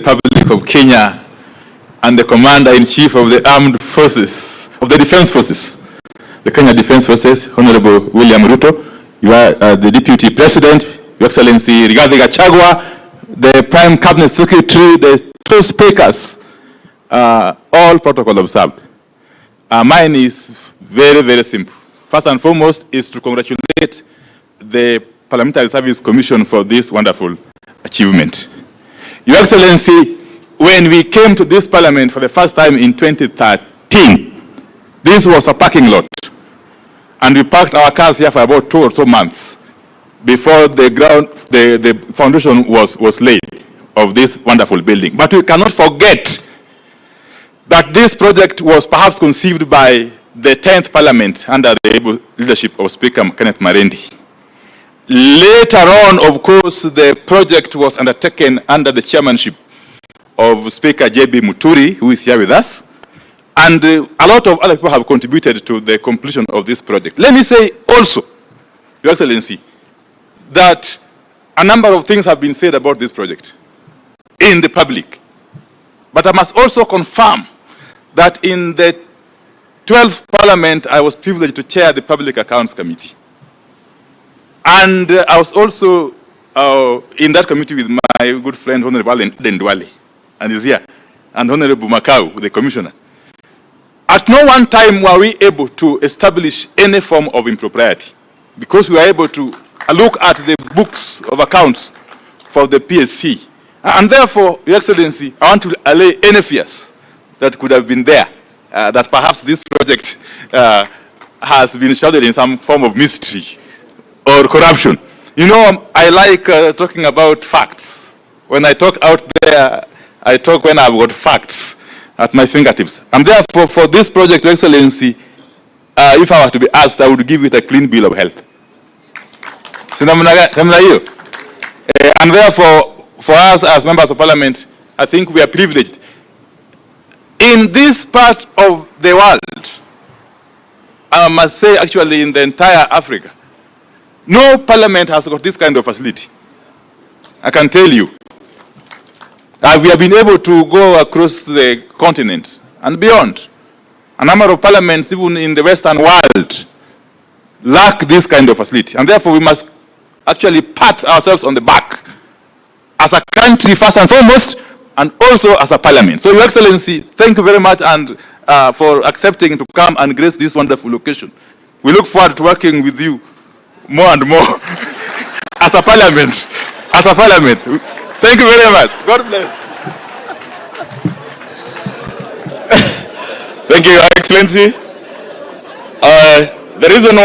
Republic of Kenya and the Commander-in-Chief of the Armed Forces, of the Defense Forces, the Kenya Defense Forces, Honorable William Ruto. You are the Deputy President, Your Excellency Rigathi Gachagua, the Prime Cabinet Secretary, the two speakers, all protocol observed. Mine is very, very simple. First and foremost is to congratulate the Parliamentary Service Commission for this wonderful achievement. Your Excellency, when we came to this Parliament for the first time in 2013, this was a parking lot. And we parked our cars here for about 2 or so months before the foundation was laid of this wonderful building. But we cannot forget that this project was perhaps conceived by the 10th Parliament under the able leadership of Speaker Kenneth Marendi. Later on, of course, the project was undertaken under the chairmanship of Speaker J.B. Muturi, who is here with us, and a lot of other people have contributed to the completion of this project. Let me say also, Your Excellency, that a number of things have been said about this project in the public. But I must also confirm that in the 12th Parliament, I was privileged to chair the Public Accounts Committee. And I was also in that committee with my good friend, Honorable Dendwale, and he's here, and Honorable Makau, the Commissioner. At no one time were we able to establish any form of impropriety, because we were able to look at the books of accounts for the PSC. And therefore, Your Excellency, I want to allay any fears that could have been there, that perhaps this project has been shrouded in some form of mystery or corruption. You know, I like talking about facts. When I talk out there, I talk when I've got facts at my fingertips. And therefore, for this project, Your Excellency, if I were to be asked, I would give it a clean bill of health. And therefore, for us as members of Parliament, I think we are privileged. In this part of the world, I must say actually in the entire Africa, no parliament has got this kind of facility. I can tell you. We have been able to go across the continent and beyond. A number of parliaments, even in the Western world, lack this kind of facility. And therefore, we must actually pat ourselves on the back as a country, first and foremost, and also as a parliament. So, Your Excellency, thank you very much and for accepting to come and grace this wonderful occasion. We look forward to working with you more and more as a parliament. As a parliament. Thank you very much. God bless. Thank you, Your Excellency. The reason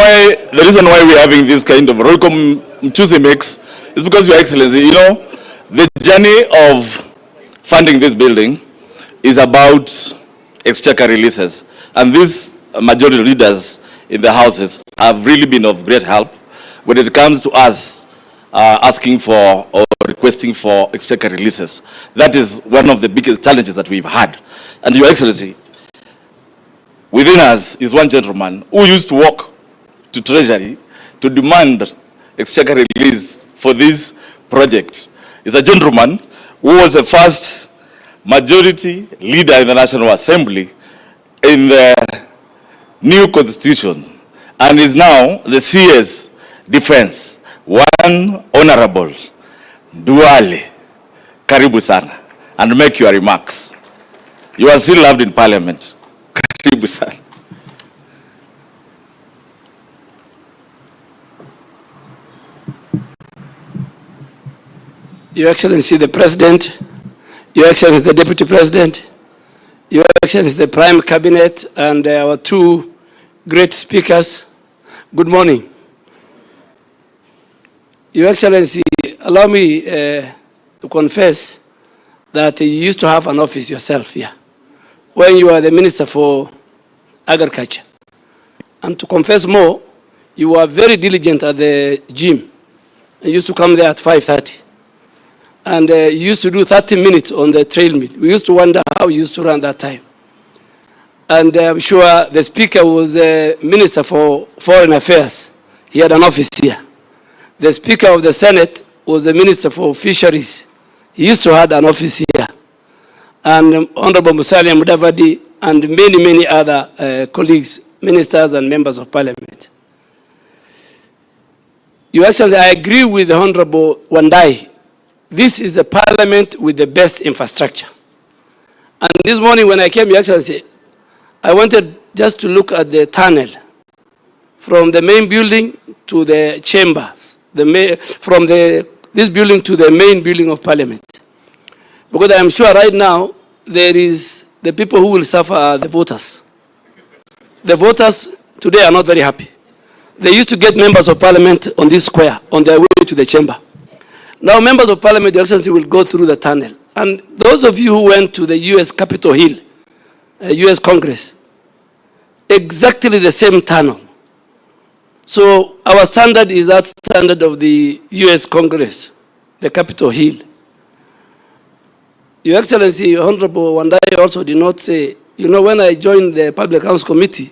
why we're having this kind of welcome Tuesday mix is because, Your Excellency, you know, the journey of funding this building is about exchequer releases. And these majority leaders in the houses have really been of great help when it comes to us asking for or requesting for exchequer releases. That is one of the biggest challenges that we've had. And Your Excellency, within us is one gentleman who used to walk to Treasury to demand exchequer release for this project. He's a gentleman who was the first majority leader in the National Assembly in the new constitution and is now the CS Defense. One Honorable Duale, karibu sana, and make your remarks. You are still loved in Parliament. Karibu sana. Your Excellency the President, Your Excellency the Deputy President, Your Excellency the Prime Cabinet, and our two great speakers, good morning. Your Excellency, allow me to confess that you used to have an office yourself here when you were the Minister for Agriculture. And to confess more, you were very diligent at the gym. You used to come there at 5:30. And you used to do 30 minutes on the treadmill. We used to wonder how you used to run that time. And I'm sure the Speaker was the Minister for Foreign Affairs. He had an office here. The Speaker of the Senate was the Minister for Fisheries. He used to have an office here. and Honorable Musalia Mudavadi, and many, many other colleagues, ministers and members of parliament. Your Excellency, I agree with the Honorable Wandayi. This is a parliament with the best infrastructure. And this morning when I came, Your Excellency, I wanted just to look at the tunnel from the main building to the chambers, from this building to the main building of parliament. Because I am sure right now there is the people who will suffer are the voters. The voters today are not very happy. They used to get members of parliament on this square on their way to the chamber. Now members of parliament, Your Excellency, will go through the tunnel. And those of you who went to the US Capitol Hill, US Congress, exactly the same tunnel. So our standard is that standard of the US Congress, the Capitol Hill. Your Excellency, Honorable Wandayi also did not say, you know, when I joined the Public Accounts Committee,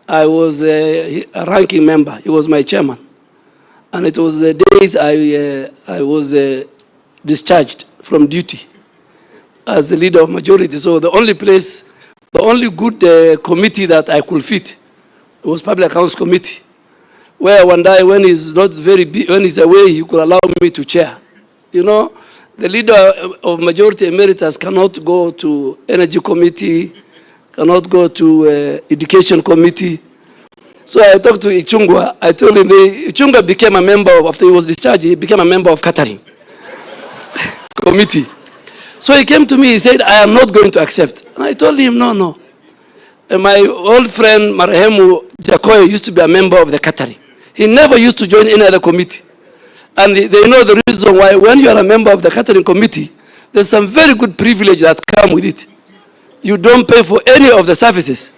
I was a ranking member. He was my chairman. And it was the days I was discharged from duty as the leader of majority. So the only place, the only good committee that I could fit was Public Accounts Committee, where Wandayi, when he's not very big, when he's away, he could allow me to chair. You know, the leader of majority emeritus cannot go to Energy Committee, cannot go to Education Committee. So I talked to Ichungwa. I told him, Ichungwa became a member, after he was discharged, he became a member of Catering Committee. So he came to me, he said, I am not going to accept. And I told him, no, no. And my old friend, Marehemu Jakoye, used to be a member of the Catering. He never used to join any other committee. And they know the reason why. When you are a member of the Catering Committee, there's some very good privilege that come with it. You don't pay for any of the services,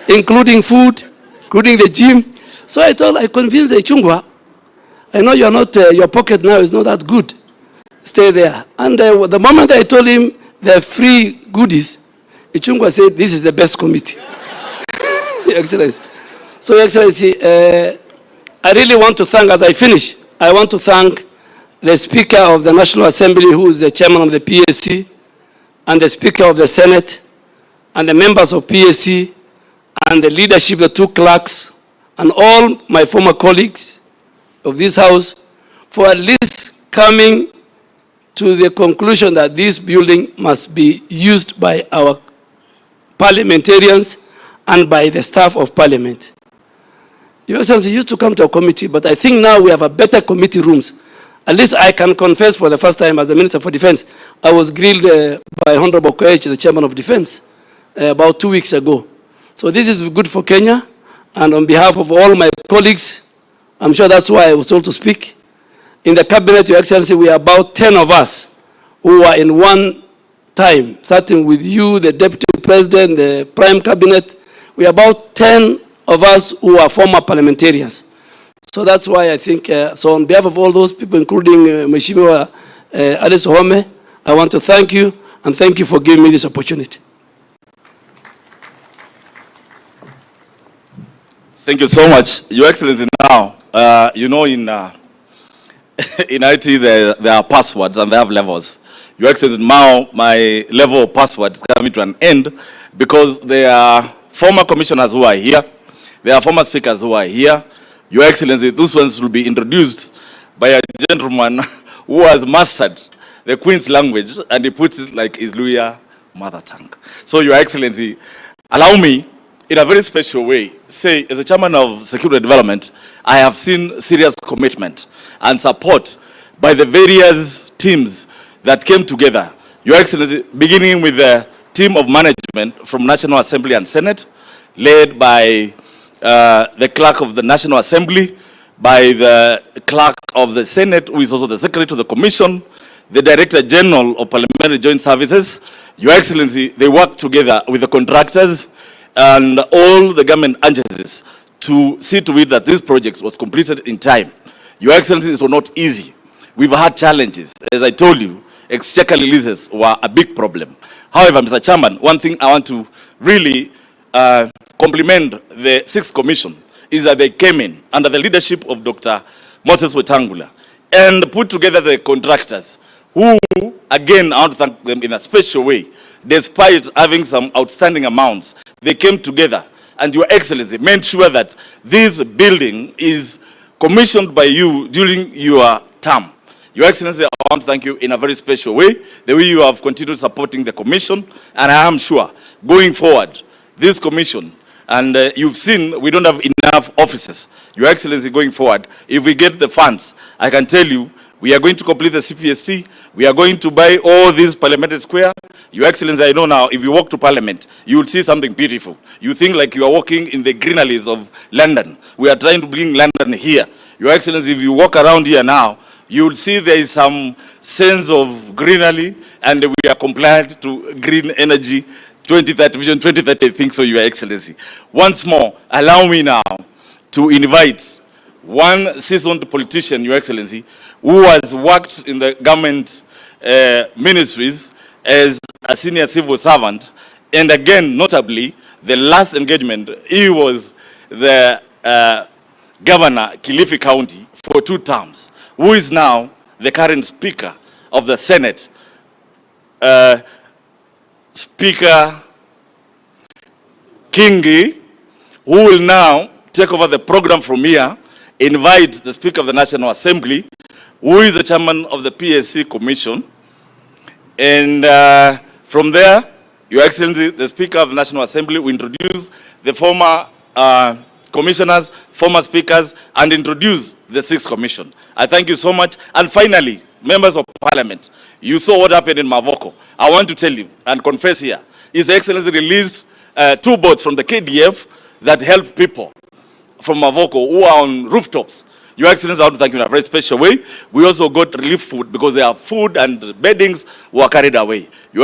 including food, including the gym. So I convinced Ichungwa, I know you're not, your pocket now is not that good. Stay there. And the moment I told him the free goodies, Ichungwa said, this is the best committee. Your Excellency. So, Your Excellency, I really want to thank, as I finish, I want to thank the Speaker of the National Assembly, who is the Chairman of the PSC, and the Speaker of the Senate, and the members of PSC, and the leadership, the two clerks, and all my former colleagues of this House, for at least coming to the conclusion that this building must be used by our parliamentarians and by the staff of Parliament. Your Excellency used to come to a committee, but I think now we have a better committee rooms. At least I can confess for the first time as a Minister for Defense, I was grilled by Honorable Koech, the Chairman of Defense, about 2 weeks ago. So this is good for Kenya, and on behalf of all my colleagues, I'm sure that's why I was told to speak. In the Cabinet, Your Excellency, we are about 10 of us who are in one time, starting with you, the Deputy President, the Prime Cabinet. We are about 10 of us who are former parliamentarians. So that's why I think, so on behalf of all those people, including Mheshimiwa Alice Ohome, I want to thank you, and thank you for giving me this opportunity. Thank you so much, Your Excellency. Now, you know, in IT there are passwords and they have levels. Your Excellency, now my level of password is coming to an end because there are former commissioners who are here. There are former speakers who are here. Your Excellency, those ones will be introduced by a gentleman who has mastered the Queen's language, and he puts it like his Luya mother tongue. So, Your Excellency, allow me, in a very special way, say, as a chairman of Security Development, I have seen serious commitment and support by the various teams that came together. Your Excellency, beginning with the team of management from National Assembly and Senate, led by the clerk of the National Assembly, by the clerk of the Senate, who is also the secretary to the Commission, the Director General of Parliamentary Joint Services. Your Excellency, they work together with the contractors and all the government agencies to see to it that this project was completed in time. Your Excellency, it was not easy. We've had challenges. As I told you, exchequer releases were a big problem. However, Mr. Chairman, one thing I want to really compliment the 6th Commission is that they came in under the leadership of Dr. Moses Wetangula and put together the contractors who, again, I want to thank them in a special way. Despite having some outstanding amounts, they came together, and Your Excellency made sure that this building is commissioned by you during your term. Your Excellency, I want to thank you in a very special way, the way you have continued supporting the commission, and I am sure, going forward, this commission, and you've seen we don't have enough offices. Your Excellency, going forward, if we get the funds, I can tell you, we are going to complete the CPSC. We are going to buy all these parliamentary square. Your Excellency, I know now, if you walk to Parliament, you will see something beautiful. You think like you are walking in the greeneries of London. We are trying to bring London here. Your Excellency, if you walk around here now, you will see there is some sense of greenery, and we are compliant to green energy 2030, Vision 2030, I think so, Your Excellency. Once more, allow me now to invite one seasoned politician, Your Excellency, who has worked in the government ministries as a senior civil servant, and again, notably, the last engagement, he was the governor, Kilifi County, for 2 terms, who is now the current Speaker of the Senate, Speaker Kingi, who will now take over the program from here, invite the Speaker of the National Assembly, who is the chairman of the PSC Commission, and from there, Your Excellency, the Speaker of the National Assembly will introduce the former commissioners, former speakers, and introduce the 6th commission. I thank you so much. And finally, members of Parliament, you saw what happened in Mavoko. I want to tell you and confess here, His Excellency released 2 boats from the KDF that help people from Mavoko who are on rooftops. Your Excellency, I want to thank you in a very special way. We also got relief food because their food and beddings were carried away. Your